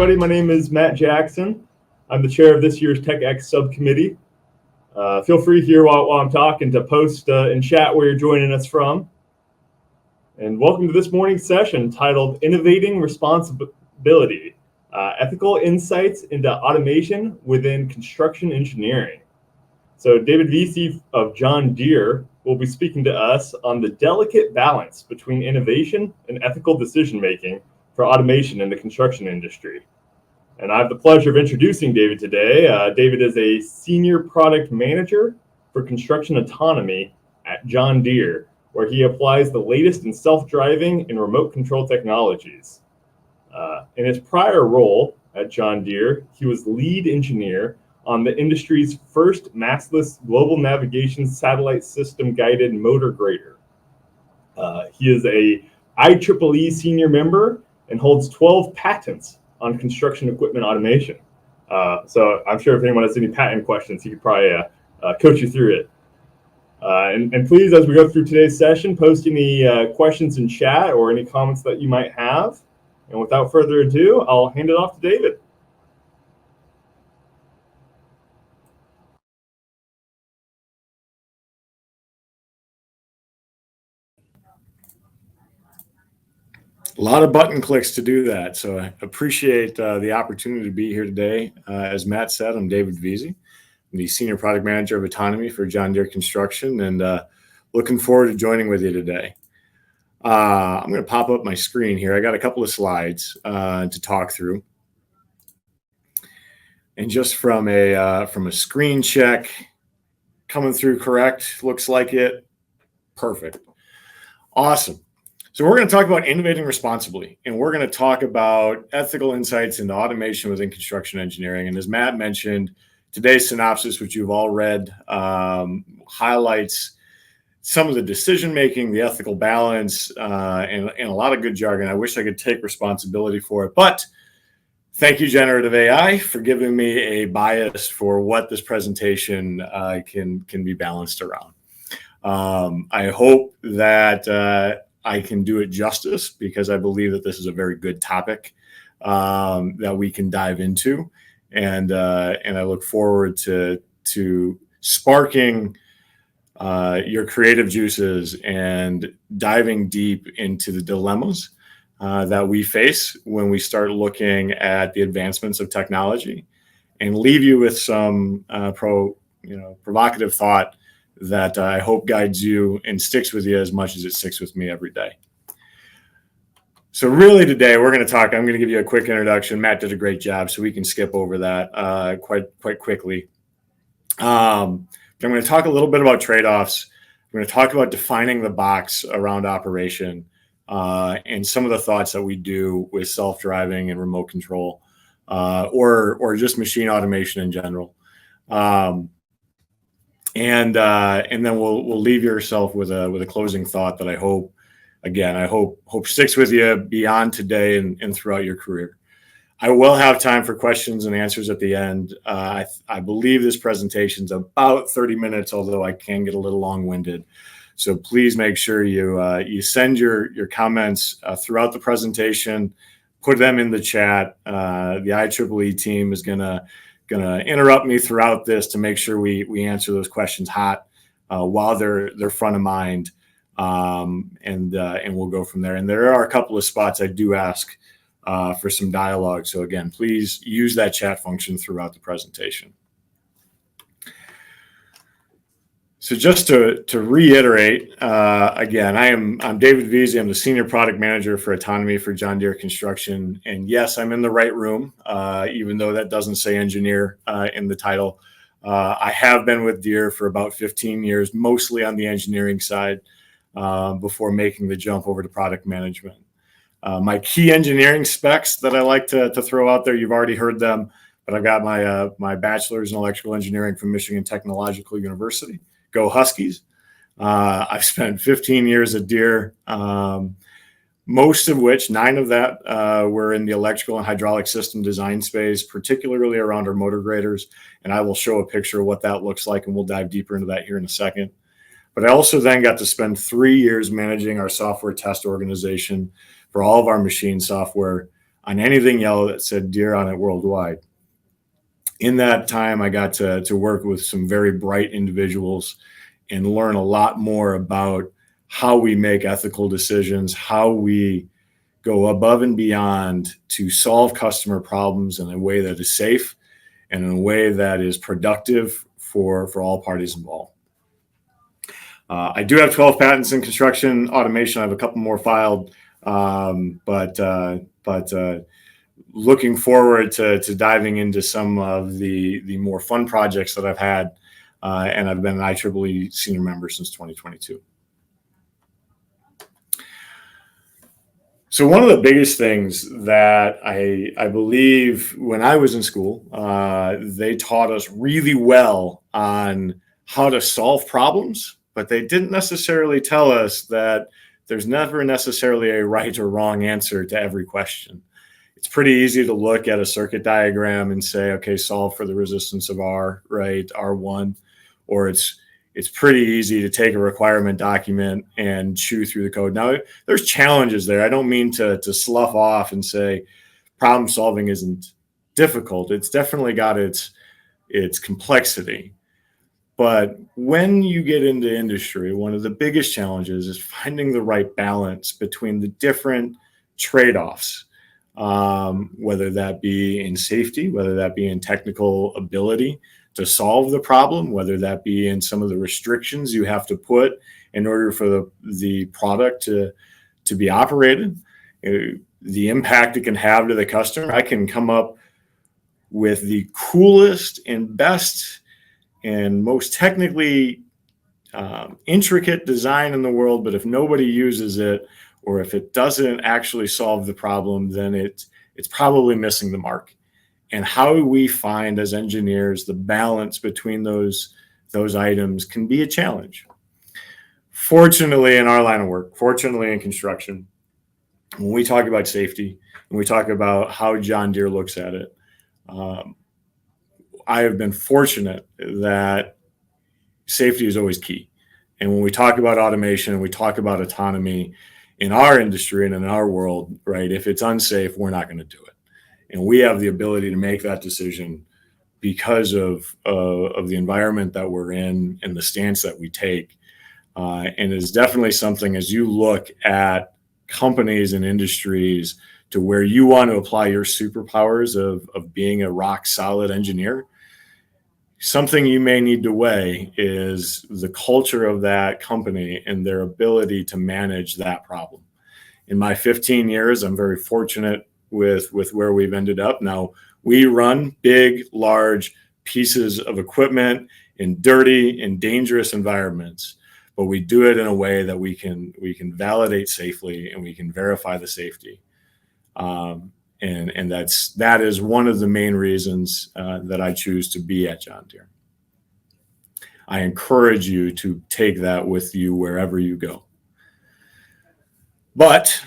everybody. My name is Matt Jackson. I'm the chair of this year's TechX subcommittee. Feel free here while I'm talking to post and chat where you're joining us from. And welcome to this morning's session titled Innovating Responsibility, Ethical Insights into Automation Within Construction Engineering. So David Vesey of John Deere will be speaking to us on the delicate balance between innovation and ethical decision-making for automation in the construction industry. And I have the pleasure of introducing David today. David is a senior product manager for construction autonomy at John Deere, where he applies the latest in self-driving and remote control technologies. In his prior role at John Deere, he was lead engineer on the industry's first mastless global navigation satellite system guided motor grader. He is a IEEE senior member and holds 12 patents on construction equipment automation. So I'm sure if anyone has any patent questions, he could probably coach you through it. And please, as we go through today's session, post any questions in chat or any comments that you might have. And without further ado, I'll hand it off to David. A lot of button clicks to do that. So I appreciate the opportunity to be here today. As Matt said, I'm David Vesey. I'm the Senior Product Manager of Autonomy for John Deere Construction, and looking forward to joining with you today. I'm going to pop up my screen here. I got a couple of slides to talk through. And just from a screen check, coming through correct, looks like it. Perfect. Awesome. So we're going to talk about innovating responsibly, and we're going to talk about ethical insights into automation within construction engineering. And as Matt mentioned, today's synopsis, which you've all read, highlights some of the decision-making, the ethical balance, and a lot of good jargon. I wish I could take responsibility for it, but thank you, generative AI, for giving me a bias for what this presentation can be balanced around. I hope that I can do it justice, because I believe that this is a very good topic that we can dive into, and I look forward to sparking your creative juices and diving deep into the dilemmas that we face when we start looking at the advancements of technology, and leave you with some provocative thought that I hope guides you and sticks with you as much as it sticks with me every day. So really today I'm going to give you a quick introduction. Matt did a great job, so we can skip over that quite quickly. But I'm going to talk a little bit about trade-offs. I'm going to talk about defining the box around operation and some of the thoughts that we do with self-driving and remote control or just machine automation in general. And then we'll leave yourself with a closing thought that I hope sticks with you beyond today and throughout your career. I will have time for questions and answers at the end. I believe this presentation is about 30 minutes, although I can get a little long-winded. So please make sure you send your comments throughout the presentation, put them in the chat. The IEEE team is gonna interrupt me throughout this to make sure we answer those questions hot while they're front of mind, and we'll go from there. And there are a couple of spots I do ask for some dialogue. So again, please use that chat function throughout the presentation. So just to reiterate, again, I'm David Vesey. I'm the Senior Product Manager for Autonomy for John Deere Construction. And yes, I'm in the right room, even though that doesn't say engineer in the title. I have been with Deere for about 15 years, mostly on the engineering side, before making the jump over to product management. My key engineering specs that I like to throw out there, you've already heard them, but I've got my bachelor's in electrical engineering from Michigan Technological University. Go Huskies. I've spent 15 years at Deere, most of which, 9 of that, were in the electrical and hydraulic system design space, particularly around our motor graders. And I will show a picture of what that looks like, and we'll dive deeper into that here in a second. But I also then got to spend 3 years managing our software test organization for all of our machine software, on anything yellow that said deer on it worldwide. In that time, I got to work with some very bright individuals and learn a lot more about how we make ethical decisions, how we go above and beyond to solve customer problems in a way that is safe and in a way that is productive for all parties involved. I do have 12 patents in construction automation. I have a couple more filed, but looking forward to diving into some of the more fun projects that I've had, and I've been an IEEE senior member since 2022. So one of the biggest things that I believe when I was in school, they taught us really well on how to solve problems, but they didn't necessarily tell us that there's never necessarily a right or wrong answer to every question. It's pretty easy to look at a circuit diagram and say, okay, solve for the resistance of R, right, R1, or it's pretty easy to take a requirement document and chew through the code. Now, there's challenges there. I don't mean to slough off and say problem solving isn't difficult. It's definitely got its complexity. But when you get into industry, one of the biggest challenges is finding the right balance between the different trade-offs, whether that be in safety, whether that be in technical ability to solve the problem, whether that be in some of the restrictions you have to put in order for the product to be operated, the impact it can have to the customer. I can come up with the coolest and best and most technically intricate design in the world, but if nobody uses it, or if it doesn't actually solve the problem, then it's probably missing the mark. And how we find as engineers the balance between those items can be a challenge. Fortunately, in our line of work, fortunately in construction, when we talk about safety and we talk about how John Deere looks at it, I have been fortunate that safety is always key. And when we talk about automation and we talk about autonomy in our industry and in our world, right, if it's unsafe, we're not going to do it. And we have the ability to make that decision because of the environment that we're in and the stance that we take. And it's definitely something, as you look at companies and industries to where you want to apply your superpowers of being a rock solid engineer, something you may need to weigh is the culture of that company and their ability to manage that problem. In my 15 years, I'm very fortunate with where we've ended up. Now, we run big, large pieces of equipment in dirty and dangerous environments, but we do it in a way that we can validate safely and we can verify the safety. And that is one of the main reasons that I choose to be at John Deere. I encourage you to take that with you wherever you go. But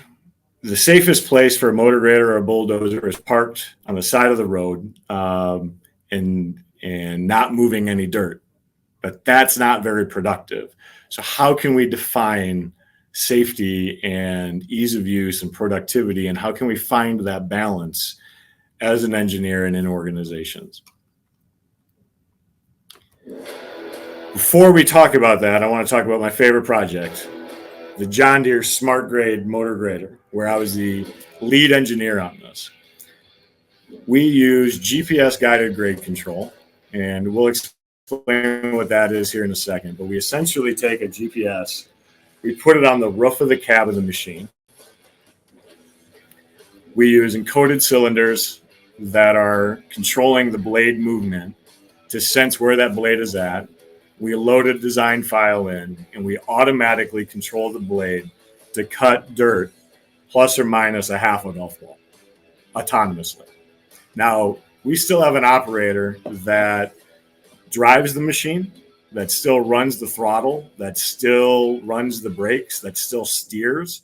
the safest place for a motor grader or a bulldozer is parked on the side of the road and not moving any dirt. But that's not very productive. So how can we define safety and ease of use and productivity, and how can we find that balance as an engineer and in organizations? Before we talk about that, I want to talk about my favorite project, the John Deere Smart Grade motor grader, where I was the lead engineer on this. We use GPS guided grade control, and we'll explain what that is here in a second, but we essentially take a GPS, we put it on the roof of the cab of the machine. We use encoded cylinders that are controlling the blade movement to sense where that blade is at. We load a design file in, and we automatically control the blade to cut dirt plus or minus a half a golf ball autonomously. Now, we still have an operator that drives the machine, that still runs the throttle, that still runs the brakes, that still steers,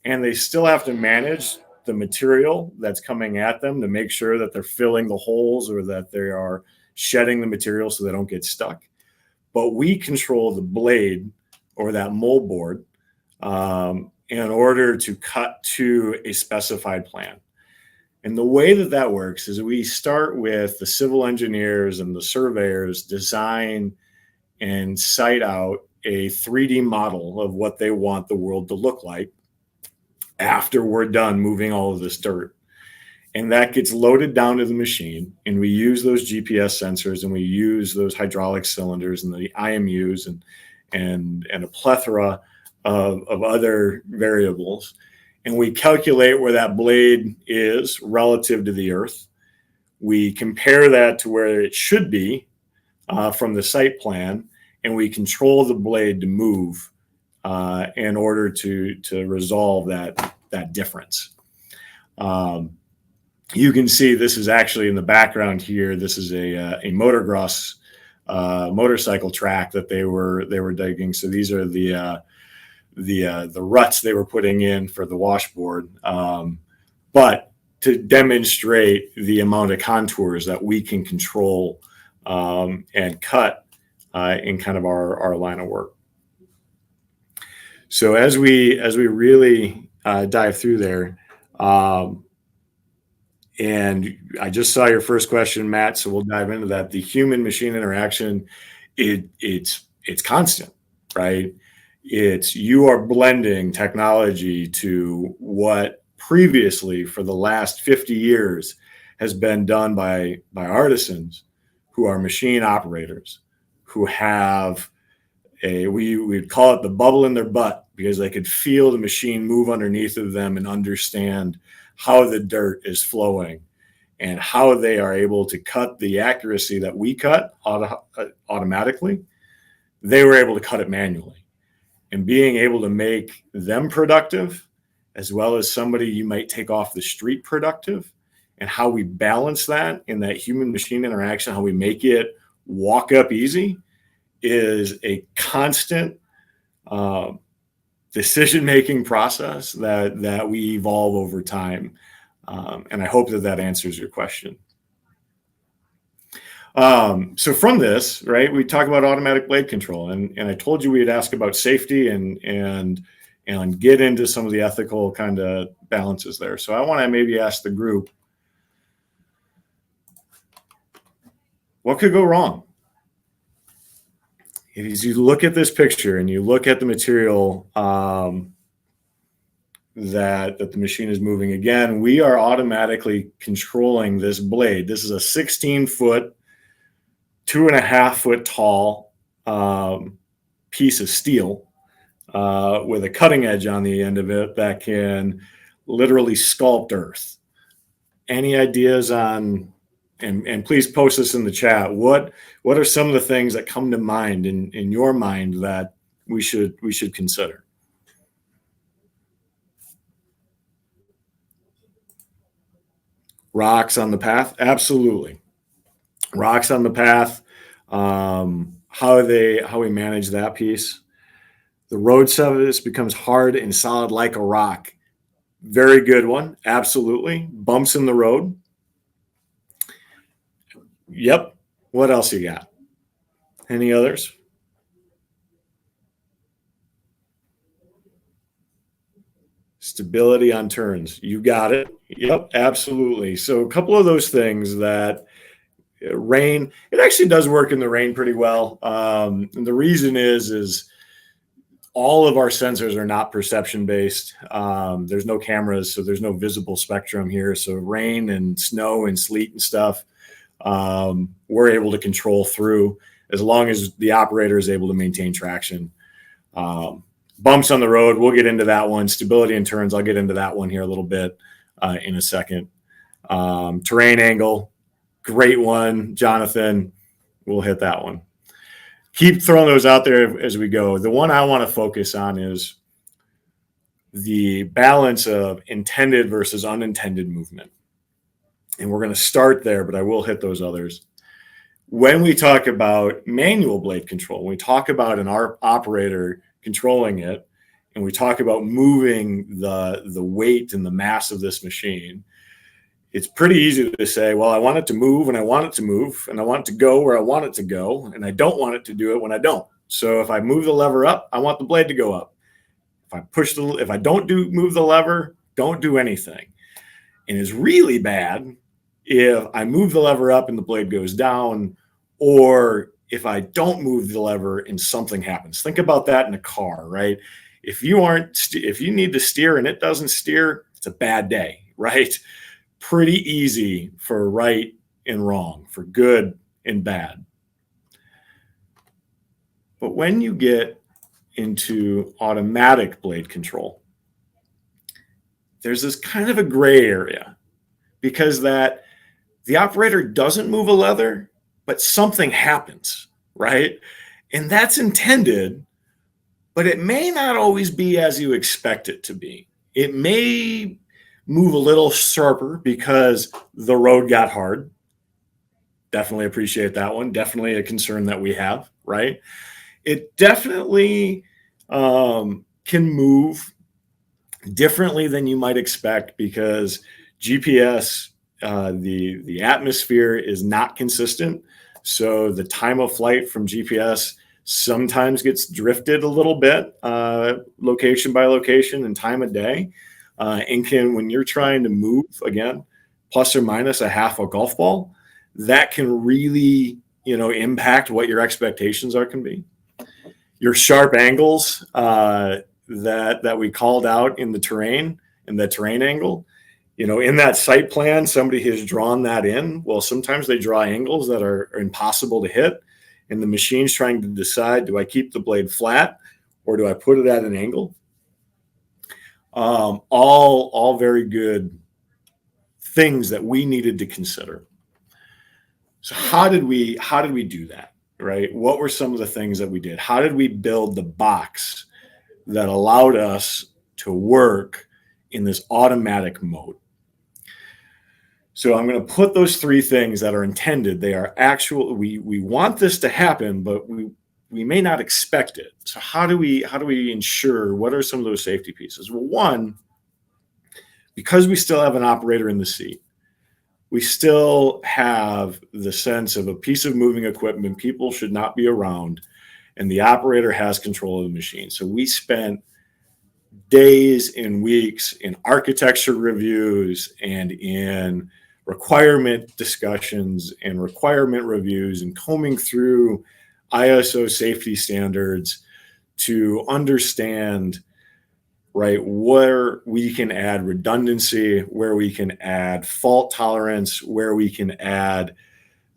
and they still have to manage the material that's coming at them to make sure that they're filling the holes or that they are shedding the material so they don't get stuck. But we control the blade or that mold board in order to cut to a specified plan. And the way that that works is we start with the civil engineers and the surveyors design and site out a 3D model of what they want the world to look like after we're done moving all of this dirt. And that gets loaded down to the machine, and we use those GPS sensors, and we use those hydraulic cylinders and the IMUs and a plethora of other variables. And we calculate where that blade is relative to the earth. We compare that to where it should be from the site plan, and we control the blade to move in order to resolve that difference. You can see this is actually in the background here. This is a motocross motorcycle track that they were digging. So these are the ruts they were putting in for the washboard. But to demonstrate the amount of contours that we can control and cut in kind of our line of work. So as we really dive through there, and I just saw your first question, Matt, so we'll dive into that. The human-machine interaction, it's constant, right? You are blending technology to what previously for the last 50 years has been done by artisans who are machine operators, who have we'd call it the bubble in their butt, because they could feel the machine move underneath of them and understand how the dirt is flowing and how they are able to cut the accuracy that we cut automatically. They were able to cut it manually, and being able to make them productive, as well as somebody you might take off the street productive, and how we balance that in that human machine interaction, how we make it walk up easy, is a constant decision-making process that we evolve over time. And I hope that answers your question. So from this, right, we talk about automatic blade control, and I told you we'd ask about safety and get into some of the ethical kind of balances there. So I want to maybe ask the group, what could go wrong? As you look at this picture and you look at the material that the machine is moving, again, we are automatically controlling this blade. This is a 16-foot, 2.5-foot tall piece of steel with a cutting edge on the end of it that can literally sculpt earth. Any ideas on, and please post this in the chat, what are some of the things that come to mind in your mind that we should consider? Rocks on the path? Absolutely. Rocks on the path, how we manage that piece. The road surface becomes hard and solid like a rock. Very good one. Absolutely. Bumps in the road. Yep. What else you got? Any others? Stability on turns. You got it. Yep, absolutely. So a couple of those things that rain, it actually does work in the rain pretty well. And the reason is all of our sensors are not perception based. There's no cameras, so there's no visible spectrum here. So rain and snow and sleet and stuff, we're able to control through as long as the operator is able to maintain traction. Bumps on the road, we'll get into that one. Stability and turns, I'll get into that one here a little bit in a second. Terrain angle, great one, Jonathan. We'll hit that one. Keep throwing those out there as we go. The one I want to focus on is the balance of intended versus unintended movement. And we're going to start there, but I will hit those others. When we talk about manual blade control, when we talk about an operator controlling it, and we talk about moving the weight and the mass of this machine, it's pretty easy to say, well, I want it to move and I want it to move and I want it to go where I want it to go, and I don't want it to do it when I don't. So if I move the lever up, I want the blade to go up. If I don't move the lever, don't do anything. and is really bad if I move the lever up and the blade goes down, or if I don't move the lever and something happens. Think about that in a car, right? If you need to steer and it doesn't steer, it's a bad day, right? Pretty easy for right and wrong, for good and bad. But when you get into automatic blade control, there's this kind of a gray area, because that the operator doesn't move a lever, but something happens, right? And that's intended, but it may not always be as you expect it to be. It may move a little sharper because the road got hard. Definitely appreciate that one. Definitely a concern that we have, right? It definitely can move differently than you might expect, because GPS, the atmosphere is not consistent. So the time of flight from GPS sometimes gets drifted a little bit, location by location and time of day. And when you're trying to move, again, plus or minus a half a golf ball, that can really, impact what your expectations can be. Your sharp angles that we called out in the terrain angle, in that site plan, somebody has drawn that in. Well, sometimes they draw angles that are impossible to hit, and the machine's trying to decide, do I keep the blade flat or do I put it at an angle? All very good things that we needed to consider. So how did we do that, right? What were some of the things that we did? How did we build the box that allowed us to work in this automatic mode? So I'm going to put those three things that are intended. They are actual. We want this to happen, but we may not expect it. So how do we ensure? What are some of those safety pieces? Well, one, because we still have an operator in the seat, we still have the sense of a piece of moving equipment people should not be around, and the operator has control of the machine. So we spent days and weeks in architecture reviews and in requirement discussions and requirement reviews and combing through ISO safety standards to understand, right, where we can add redundancy, where we can add fault tolerance, where we can add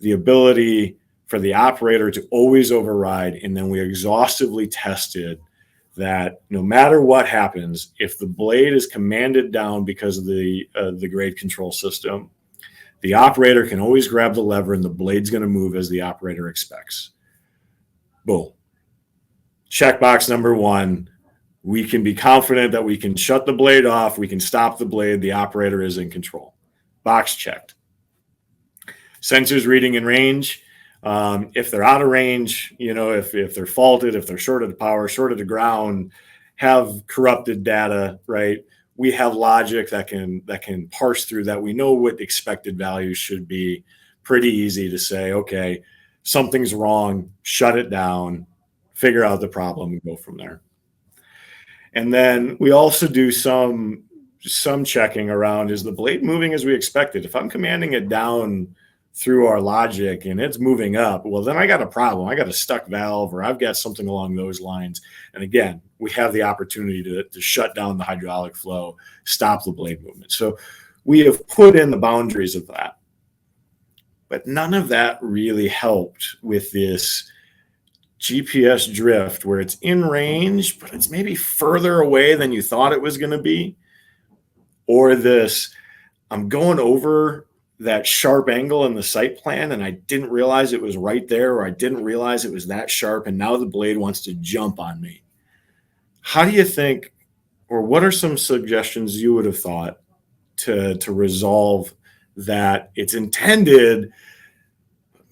the ability for the operator to always override. And then we exhaustively tested that no matter what happens, if the blade is commanded down because of the grade control system, the operator can always grab the lever and the blade's going to move as the operator expects. Boom. Checkbox number one. We can be confident that we can shut the blade off. We can stop the blade. The operator is in control. Box checked. Sensors reading in range. If they're out of range, if they're faulted, if they're shorted to power, shorted to ground, have corrupted data, right? We have logic that can parse through that. We know what expected values should be. Pretty easy to say, okay, something's wrong, shut it down, figure out the problem, and go from there. And then we also do some checking around, is the blade moving as we expected? If I'm commanding it down through our logic and it's moving up, well, then I got a problem. I got a stuck valve, or I've got something along those lines. And again, we have the opportunity to shut down the hydraulic flow, stop the blade movement. So we have put in the boundaries of that. But none of that really helped with this GPS drift, where it's in range, but it's maybe further away than you thought it was going to be. Or this, I'm going over that sharp angle in the site plan and I didn't realize it was right there, or I didn't realize it was that sharp, and now the blade wants to jump on me. How do you think, or what are some suggestions you would have thought to resolve that? It's intended,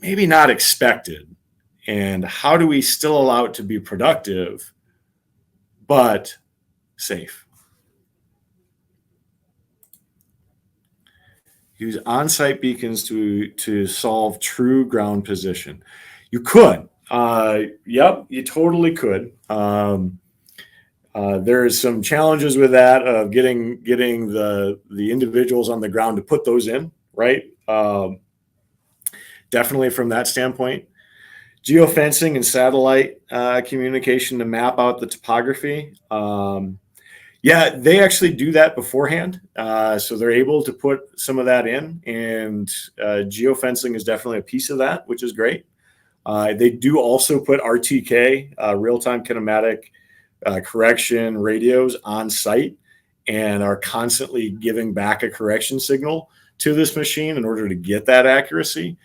maybe not expected. And how do we still allow it to be productive, but safe? Use on-site beacons to solve true ground position. You could. Yep, you totally could. There's some challenges with that of getting the individuals on the ground to put those in, right? Definitely from that standpoint. Geofencing and satellite communication to map out the topography. Yeah, they actually do that beforehand. So they're able to put some of that in, and geofencing is definitely a piece of that, which is great. They do also put RTK, real-time kinematic correction radios on site, and are constantly giving back a correction signal to this machine in order to get that accuracy.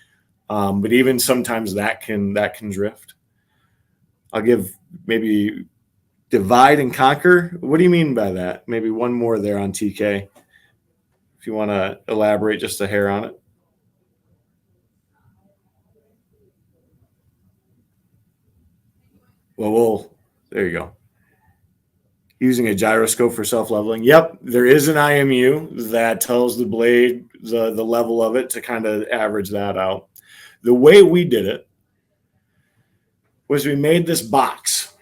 But even sometimes that can drift. I'll give maybe divide and conquer. What do you mean by that? Maybe one more there on TK, if you want to elaborate just a hair on it. Well, there you go. Using a gyroscope for self-leveling. Yep, there is an IMU that tells the blade the level of it to kind of average that out. The way we did it was we made this box.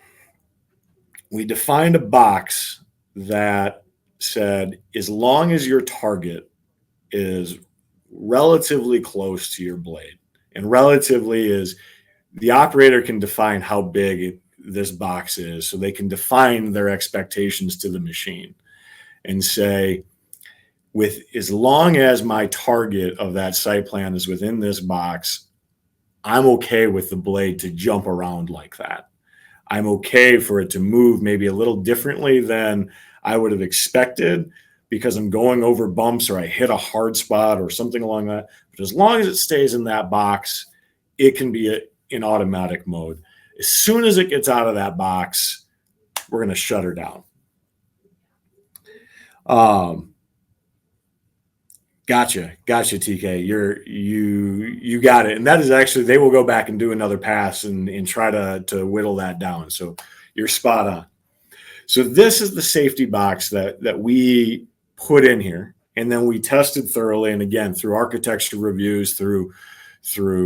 We defined a box that said, as long as your target is relatively close to your blade, and relatively is the operator can define how big this box is, so they can define their expectations to the machine and say, with as long as my target of that site plan is within this box, I'm okay with the blade to jump around like that. I'm okay for it to move maybe a little differently than I would have expected because I'm going over bumps or I hit a hard spot or something along that. But as long as it stays in that box, it can be in automatic mode. As soon as it gets out of that box, we're going to shut her down. Gotcha, TK. You got it. And that is actually, they will go back and do another pass and try to whittle that down. So you're spot on. So this is the safety box that we put in here, and then we tested thoroughly. And again, through architecture reviews, through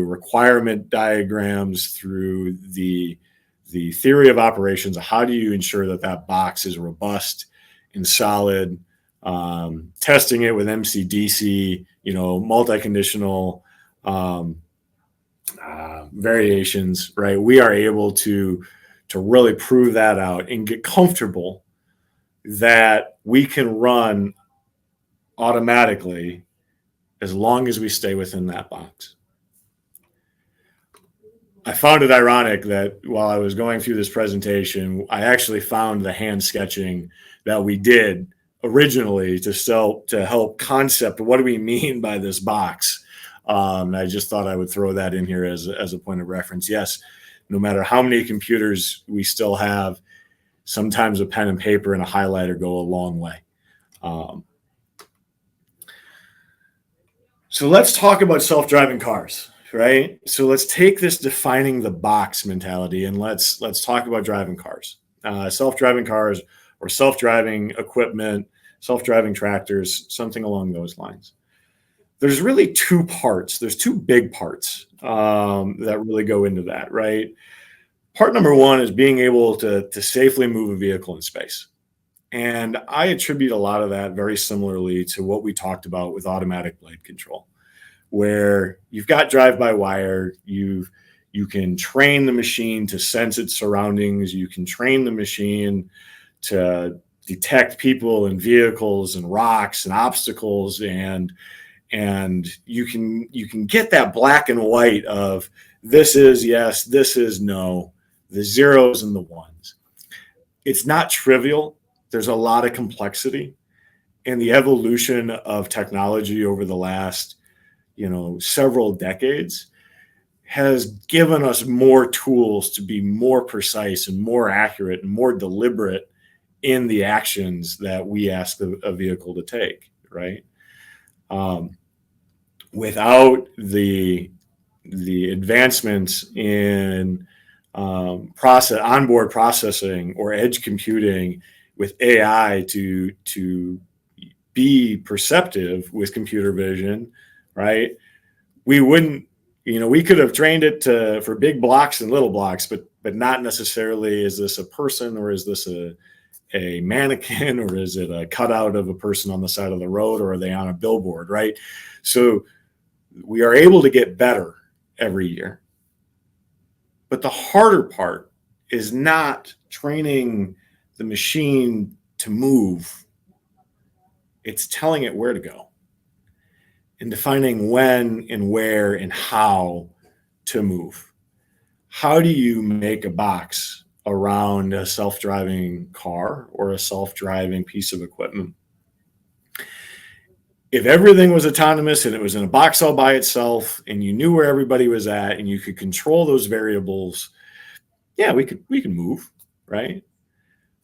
requirement diagrams, through the theory of operations, how do you ensure that box is robust and solid? Testing it with MCDC, multi-conditional variations, right? We are able to really prove that out and get comfortable that we can run automatically as long as we stay within that box. I found it ironic that while I was going through this presentation, I actually found the hand sketching that we did originally to help concept what do we mean by this box. I just thought I would throw that in here as a point of reference. Yes, no matter how many computers we still have, sometimes a pen and paper and a highlighter go a long way. So let's talk about self-driving cars, right? So let's take this defining the box mentality and let's talk about driving cars. Self-driving cars or self-driving equipment, self-driving tractors, something along those lines. There's really two parts. There's two big parts that really go into that, right? Part number one is being able to safely move a vehicle in space. And I attribute a lot of that very similarly to what we talked about with automatic blade control, where you've got drive-by-wire, you can train the machine to sense its surroundings, you can train the machine to detect people and vehicles and rocks and obstacles, and you can get that black and white of this is yes, this is no, the zeros and the ones. It's not trivial. There's a lot of complexity, and the evolution of technology over the last several decades has given us more tools to be more precise and more accurate and more deliberate in the actions that we ask a vehicle to take, right? Without the advancements in onboard processing or edge computing with AI to be perceptive with computer vision, right? We wouldn't, we could have trained it for big blocks and little blocks, but not necessarily is this a person or is this a a mannequin, or is it a cutout of a person on the side of the road, or are they on a billboard, right? So we are able to get better every year. But the harder part is not training the machine to move. It's telling it where to go and defining when and where and how to move. How do you make a box around a self-driving car or a self-driving piece of equipment? If everything was autonomous and it was in a box all by itself and you knew where everybody was at and you could control those variables, yeah, we can move, right?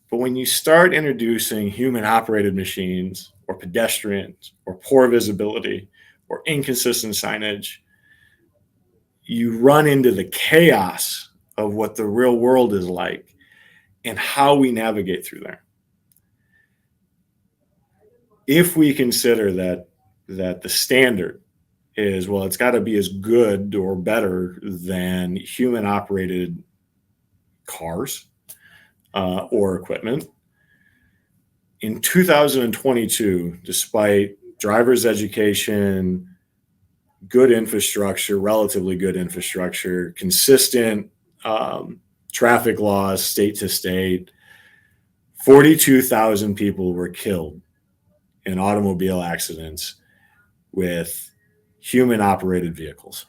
But when you start introducing human operated machines or pedestrians or poor visibility or inconsistent signage, you run into the chaos of what the real world is like and how we navigate through there. If we consider that the standard is, well, it's got to be as good or better than human operated cars or equipment. In 2022, despite driver's education, good infrastructure, relatively good infrastructure, consistent traffic laws state to state, 42,000 people were killed in automobile accidents with human operated vehicles.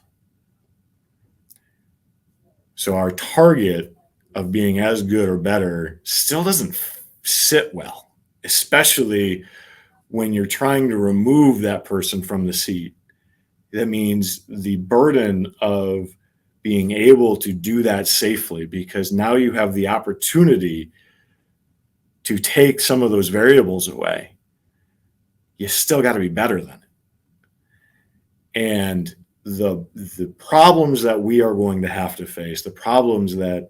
So our target of being as good or better still doesn't sit well, especially when you're trying to remove that person from the seat. That means the burden of being able to do that safely, because now you have the opportunity to take some of those variables away. You still got to be better than it. And the problems that we are going to have to face, the problems that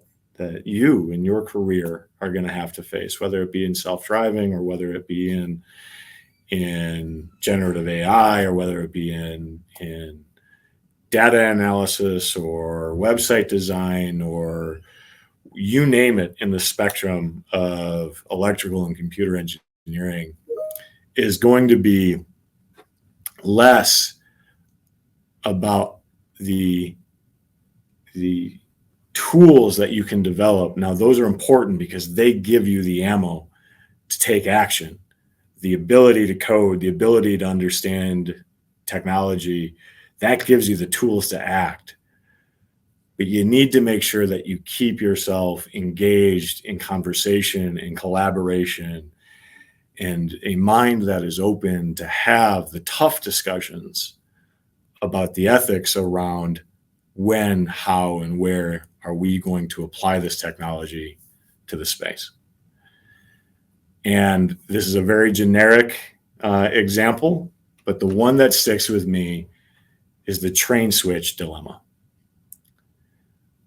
you in your career are going to have to face, whether it be in self-driving or whether it be in generative AI or whether it be in data analysis or website design or you name it in the spectrum of electrical and computer engineering, is going to be less about the tools that you can develop. Now, those are important because they give you the ammo to take action, the ability to code, the ability to understand technology. That gives you the tools to act. But you need to make sure that you keep yourself engaged in conversation and collaboration and a mind that is open to have the tough discussions about the ethics around when, how, and where are we going to apply this technology to the space. And this is a very generic example, but the one that sticks with me is the train switch dilemma,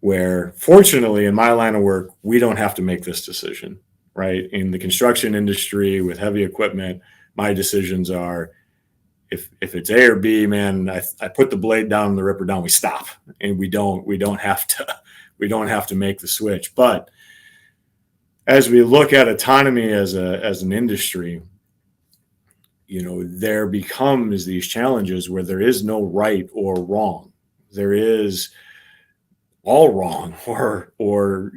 where fortunately in my line of work, we don't have to make this decision, right? In the construction industry with heavy equipment, my decisions are, if it's A or B, man, I put the blade down and the ripper down, we stop, and we don't have to make the switch. But as we look at autonomy as an industry, there becomes these challenges where there is no right or wrong. There is all wrong or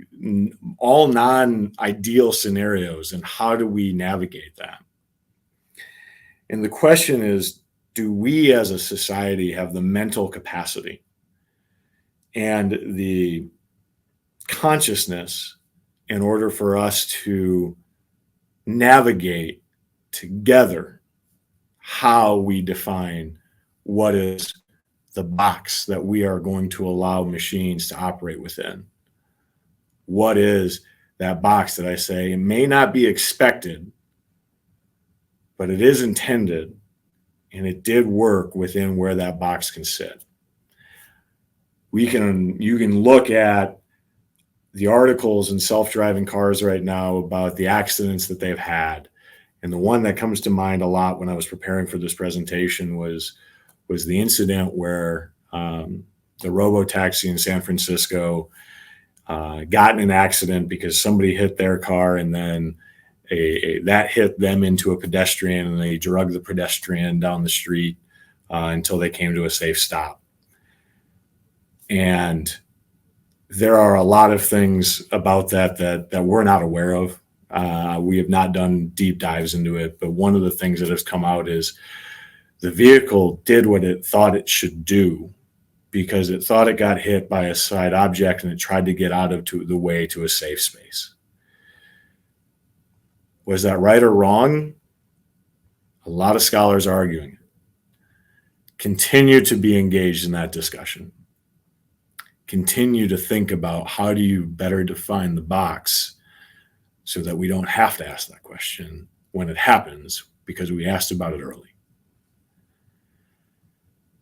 all non-ideal scenarios, and how do we navigate that? And the question is, do we as a society have the mental capacity and the consciousness in order for us to navigate together how we define what is the box that we are going to allow machines to operate within? What is that box that I say it may not be expected, but it is intended, and it did work within where that box can sit? You can look at the articles in self-driving cars right now about the accidents that they've had. And the one that comes to mind a lot when I was preparing for this presentation was the incident where the robo-taxi in San Francisco got in an accident because somebody hit their car, and then that hit them into a pedestrian, and they drug the pedestrian down the street until they came to a safe stop. And there are a lot of things about that we're not aware of. We have not done deep dives into it, but one of the things that has come out is the vehicle did what it thought it should do because it thought it got hit by a side object and it tried to get out of the way to a safe space. Was that right or wrong? A lot of scholars are arguing it. Continue to be engaged in that discussion. Continue to think about how do you better define the box so that we don't have to ask that question when it happens because we asked about it early.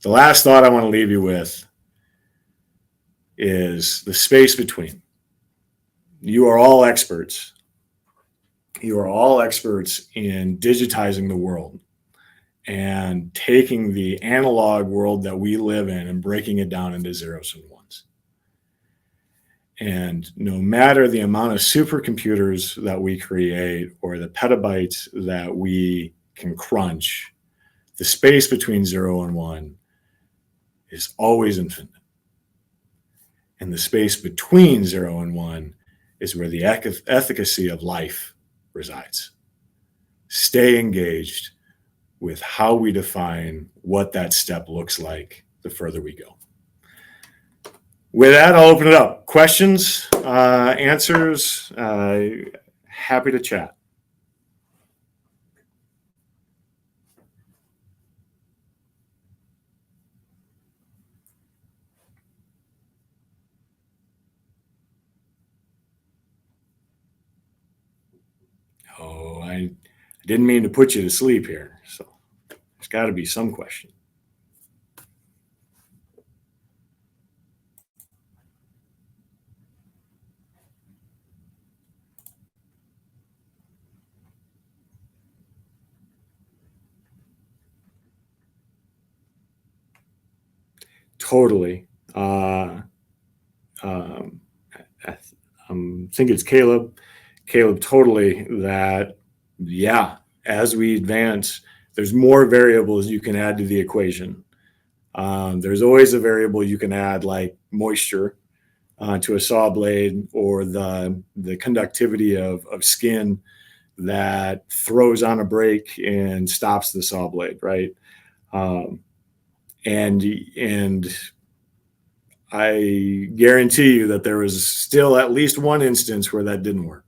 The last thought I want to leave you with is the space between. You are all experts. You are all experts in digitizing the world and taking the analog world that we live in and breaking it down into zeros and ones. And no matter the amount of supercomputers that we create or the petabytes that we can crunch, the space between 0 and 1 is always infinite. And the space between 0 and 1 is where the efficacy of life resides. Stay engaged with how we define what that step looks like the further we go. With that, I'll open it up. Questions, answers, happy to chat. Oh, I didn't mean to put you to sleep here, so there's got to be some question. Totally. I think it's Caleb. Caleb, totally. That, yeah, as we advance, there's more variables you can add to the equation. There's always a variable you can add, like moisture to a saw blade, or the conductivity of skin that throws on a brake and stops the saw blade, right? And I guarantee you that there was still at least one instance where that didn't work.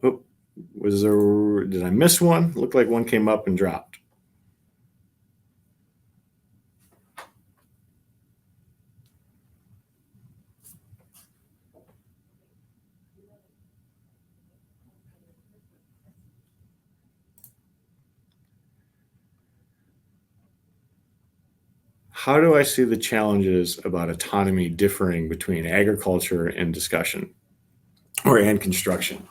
Oh, did I miss one? Looked like one came up and dropped. How do I see the challenges about autonomy differing between agriculture and discussion and construction?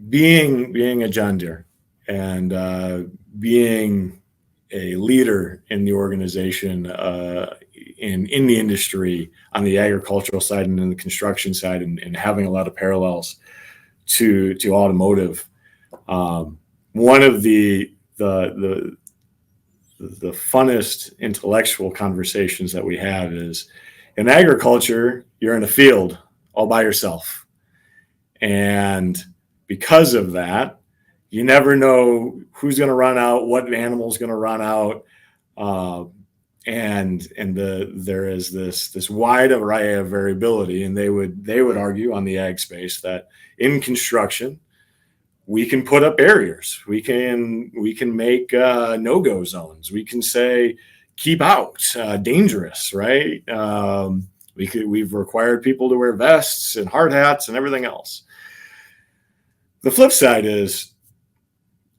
Being a John Deere and being a leader in the organization in the industry on the agricultural side and in the construction side, and having a lot of parallels to automotive. One of the funnest intellectual conversations that we have is, in agriculture, you're in a field all by yourself. And because of that, you never know who's going to run out, what animal's going to run out. There is this wide array of variability, and they would argue on the ag space that in construction we can put up barriers, we can make no-go zones, we can say keep out, dangerous, right? We've required people to wear vests and hard hats and everything else. The flip side is,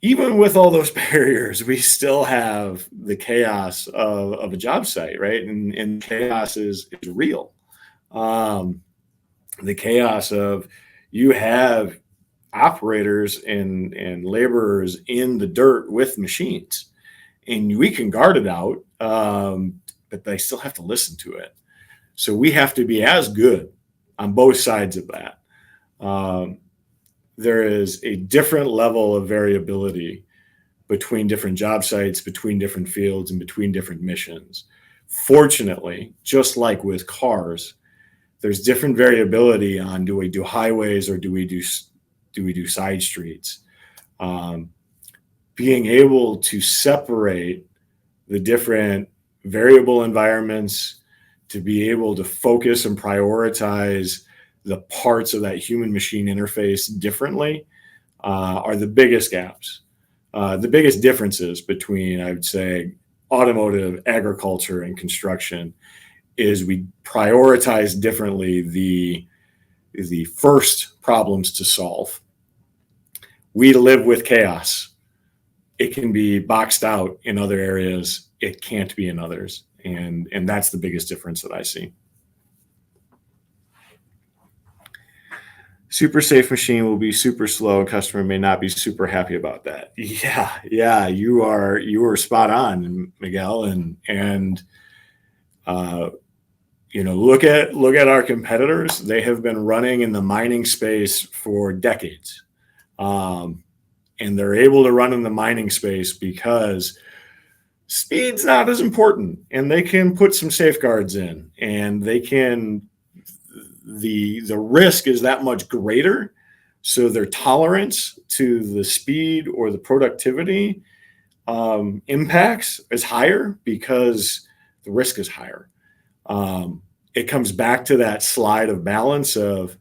even with all those barriers, we still have the chaos of a job site, right? And chaos is real. The chaos of, you have operators and laborers in the dirt with machines. and we can guard it out, but they still have to listen to it. So we have to be as good on both sides of that. There is a different level of variability between different job sites, between different fields, and between different missions. Fortunately, just like with cars, there's different variability on, do we do highways or do we do side streets? Being able to separate the different variable environments, to be able to focus and prioritize the parts of that human machine interface differently, are the biggest gaps. The biggest differences between, I would say, automotive, agriculture, and construction is we prioritize differently the first problems to solve. We live with chaos. It can be boxed out in other areas. It can't be in others. And that's the biggest difference that I see. Super safe machine will be super slow. Customer may not be super happy about that. Yeah, you are spot on, Miguel. And look at our competitors. They have been running in the mining space for decades, and they're able to run in the mining space because speed's not as important, and they can put some safeguards in, and they can. The risk is that much greater, so their tolerance to the speed or the productivity impacts is higher because the risk is higher. It comes back to that slide of balance of,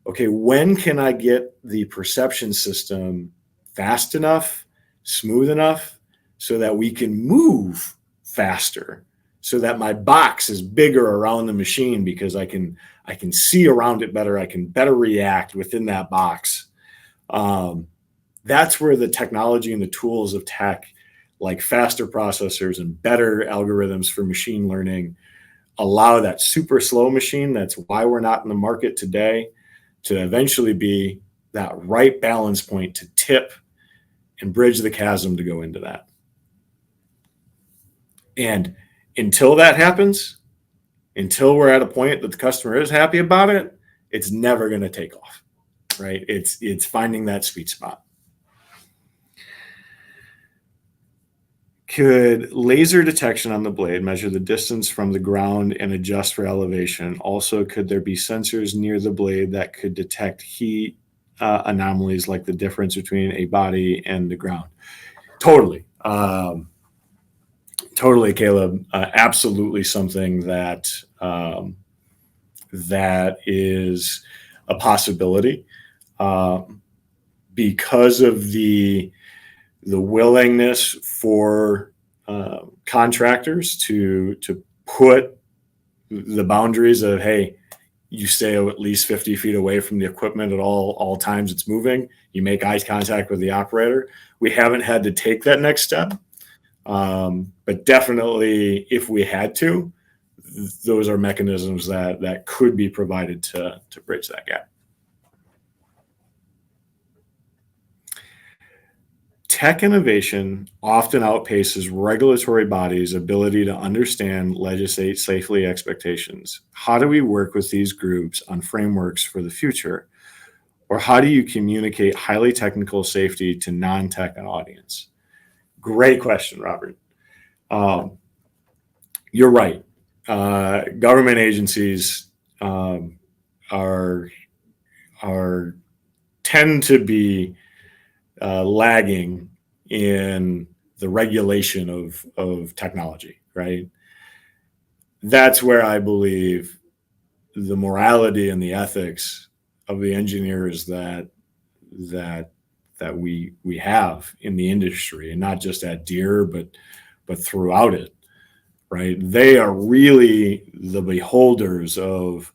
okay, when can I get the perception system fast enough, smooth enough, so that we can move faster, so that my box is bigger around the machine because I can see around it better. I can better react within that box. That's where the technology and the tools of tech, like faster processors and better algorithms for machine learning, allow that super slow machine. That's why we're not in the market today, to eventually be that right balance point to tip and bridge the chasm to go into that. And until that happens, until we're at a point that the customer is happy about it, it's never going to take off, right? It's finding that sweet spot. Could laser detection on the blade measure the distance from the ground and adjust for elevation? Also, could there be sensors near the blade that could detect heat anomalies, like the difference between a body and the ground? Totally. Totally, Caleb. Absolutely something that that is a possibility, because of the willingness for contractors to put the boundaries of, hey, you stay at least 50 feet away from the equipment at all times it's moving. You make eye contact with the operator. We haven't had to take that next step. But definitely, if we had to, those are mechanisms that could be provided to bridge that gap. Tech innovation often outpaces regulatory bodies' ability to understand, legislate safely expectations. How do we work with these groups on frameworks for the future? Or how do you communicate highly technical safety to non-tech audience? Great question, Robert. You're right. Government agencies tend to be lagging in the regulation of technology, right? That's where I believe the morality and the ethics of the engineers that we have in the industry, and not just at Deere, but throughout it, right? They are really the beholders of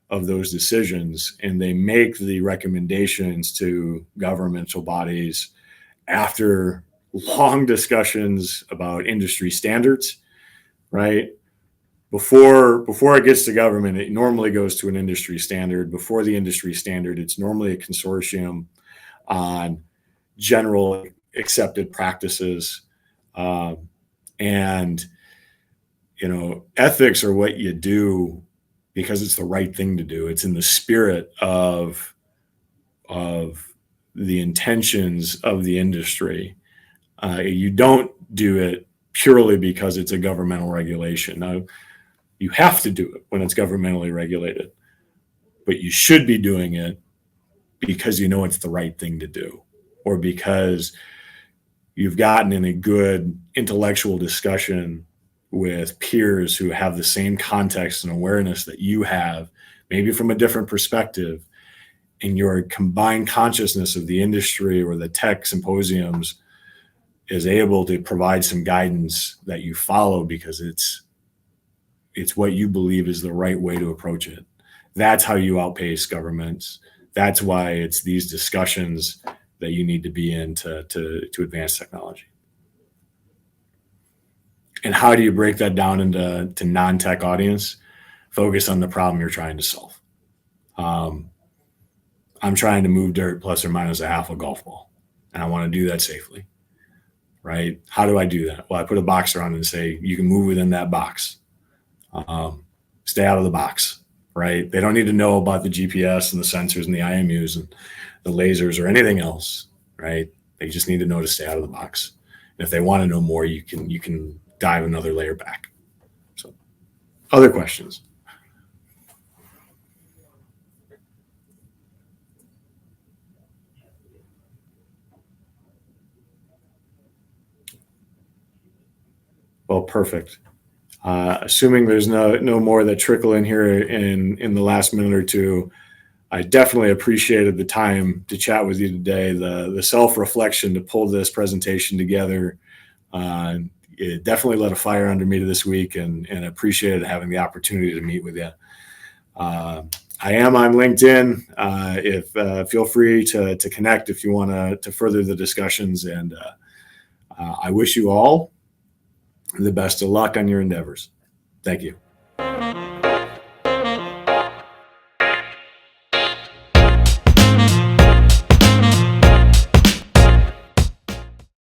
those decisions, and they make the recommendations to governmental bodies after long discussions about industry standards, right? Before it gets to government, it normally goes to an industry standard. Before the industry standard, it's normally a consortium on general accepted practices. And, ethics are what you do because it's the right thing to do. It's in the spirit of the intentions of the industry. You don't do it purely because it's a governmental regulation. Now, you have to do it when it's governmentally regulated, but you should be doing it because you know it's the right thing to do, or because you've gotten in a good intellectual discussion with peers who have the same context and awareness that you have, maybe from a different perspective, and your combined consciousness of the industry or the tech symposiums is able to provide some guidance that you follow because it's what you believe is the right way to approach it. That's how you outpace governments. That's why it's these discussions that you need to be in to advance technology. And how do you break that down into non-tech audience? Focus on the problem you're trying to solve. I'm trying to move dirt plus or minus a half a golf ball, and I want to do that safely, right? How do I do that? Well, I put a box around it and say, you can move within that box. Stay out of the box, right? They don't need to know about the GPS and the sensors and the IMUs and the lasers or anything else, right? They just need to know to stay out of the box. And if they want to know more, you can dive another layer back. So, other questions? Well, perfect. Assuming there's no more that trickle in here in the last minute or two, I definitely appreciated the time to chat with you today, the self-reflection to pull this presentation together. It definitely lit a fire under me this week, and appreciated having the opportunity to meet with you. I am on LinkedIn. Feel free to connect if you want to further the discussions, and I wish you all the best of luck on your endeavors. Thank you.